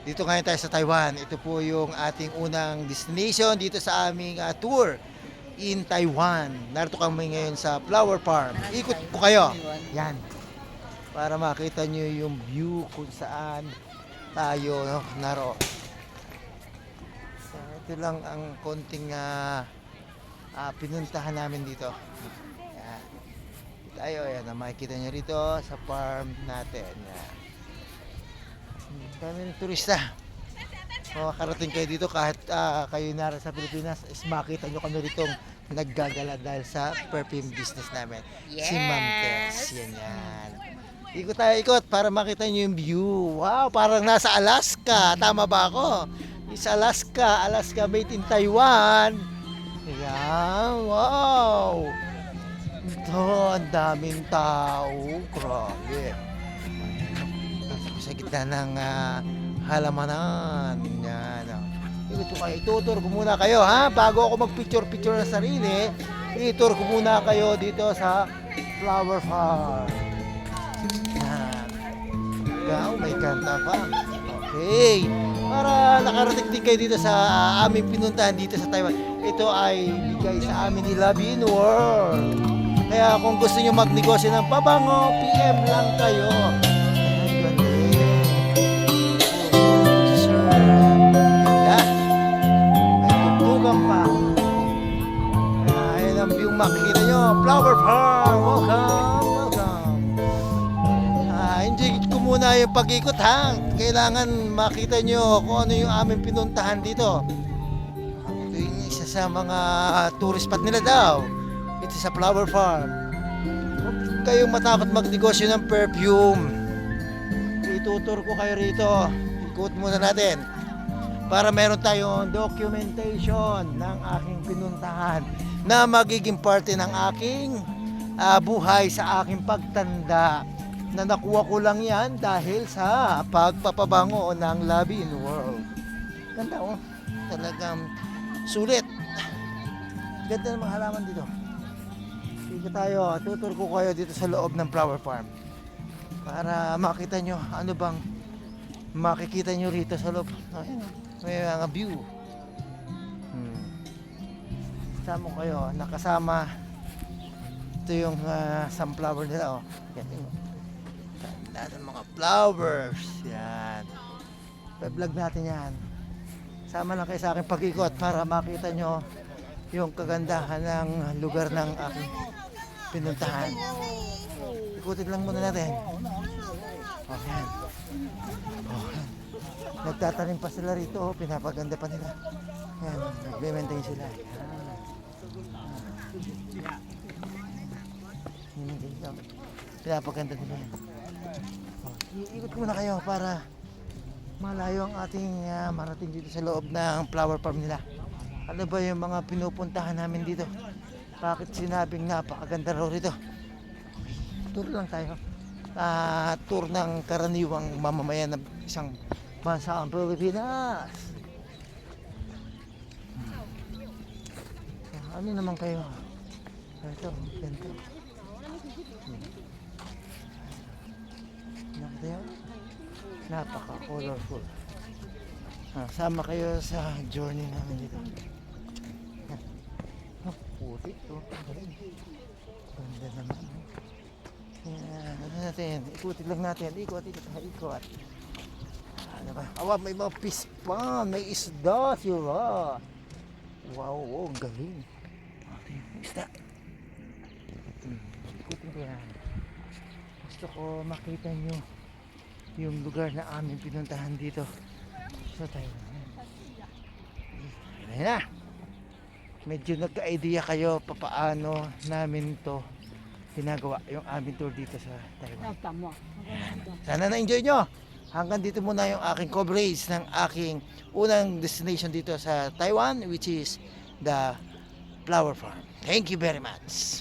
Dito ngayon tayo sa Taiwan. Ito po yung ating unang destination dito sa aming tour in Taiwan. Narito kami ngayon sa Flower Farm. Ikot ko kayo. Yan. Para makita nyo yung view kung saan tayo naroon. So, ito lang ang konting pinuntahan namin dito. Yan. Tayo, yan. Makikita nyo rito sa farm natin. Yan. Dami ng turista. Makakarating kayo dito kahit kayo nara sa Pilipinas, is makita nyo kami rito naggagala dahil sa perfume business namin. Yes. Si Ma'am Tess. Yan yan. Ikot tayo ikot para makita nyo yung view. Wow, parang nasa Alaska. Tama ba ako? It's Alaska. Alaska made in Taiwan. Yan. Wow. Ito, ang daming tao. Grabe. Sa gitna ng halamanan. Yan. Ikot ko kayo. Itutur ko muna kayo ha. Bago ako mag-picture-picture ng sarili, itur ko muna kayo dito sa Flower Farm. Yan. Wow, may kanta pa. Okay. Para nakarating din kayo dito sa aming pinuntahan dito sa Taiwan. Ito ay bigay sa amin ni Labin World. Kaya kung gusto nyo magnegosyo ng pabango, PM lang kayo. Makikita nyo, Flower Farm. Welcome. Enjoy ko muna yung pag-ikot ha. Kailangan makita nyo kung ano yung aming pinuntahan dito. Ito yung isa sa mga tourist spot nila daw. Ito sa Flower Farm. Huwag kayong matakot magnegosyo ng perfume. Itutur ko kayo rito. Ikot muna natin. Para meron tayong documentation ng aking pinuntahan na magiging parte ng aking buhay sa aking pagtanda, na nakuha ko lang yan dahil sa pagpapabango ng Labin World. Ganda oh, talagang sulit. Ganda ng mga halaman dito. Sige tayo, tutur ko kayo dito sa loob ng Flower Farm para makita nyo ano bang makikita nyo rito sa loob. May mga view. Kasama kayo, nakasama ito yung sunflower nila oh. Ganda ng mga flowers. Yan. Pa-vlog natin yan. Sama lang kayo sa aking pag-ikot para makita nyo yung kagandahan ng lugar ng aking pinuntahan. Ikutin lang muna natin. Okay. Okay. Nagtatanim pa sila rito oh. Pinapaganda pa nila. Yan. Nag-maintain sila. Pinapaganda nila yan. Iikot ko muna kayo para malayo ang ating marating dito sa loob ng flower farm nila. Ano ba yung mga pinupuntahan namin dito? Bakit sinabing napakaganda raw rito? Tour lang tayo. Tour ng karaniwang mamamayan ng isang bansa ang Pilipinas. Ano naman kayo? Ito, ganito. Nakita yun? Napaka-colorful. Sama kayo sa journey namin dito. Puti ito. Ganda naman. Ano natin? Ikutin lang natin. Ikot. Ano ba? Awa, may mga fish pond. May isda sila. Wow, oh, galing. Isda. Ikutin ko yan. Gusto ko makita nyo yung lugar na aming pinuntahan dito sa Taiwan. Ayan na. Medyo nagka-idea kayo papaano namin to ginagawa yung aming tour dito sa Taiwan. Sana na-enjoy nyo. Hanggang dito muna yung aking coverage ng aking unang destination dito sa Taiwan, which is the Flower Farm. Thank you very much.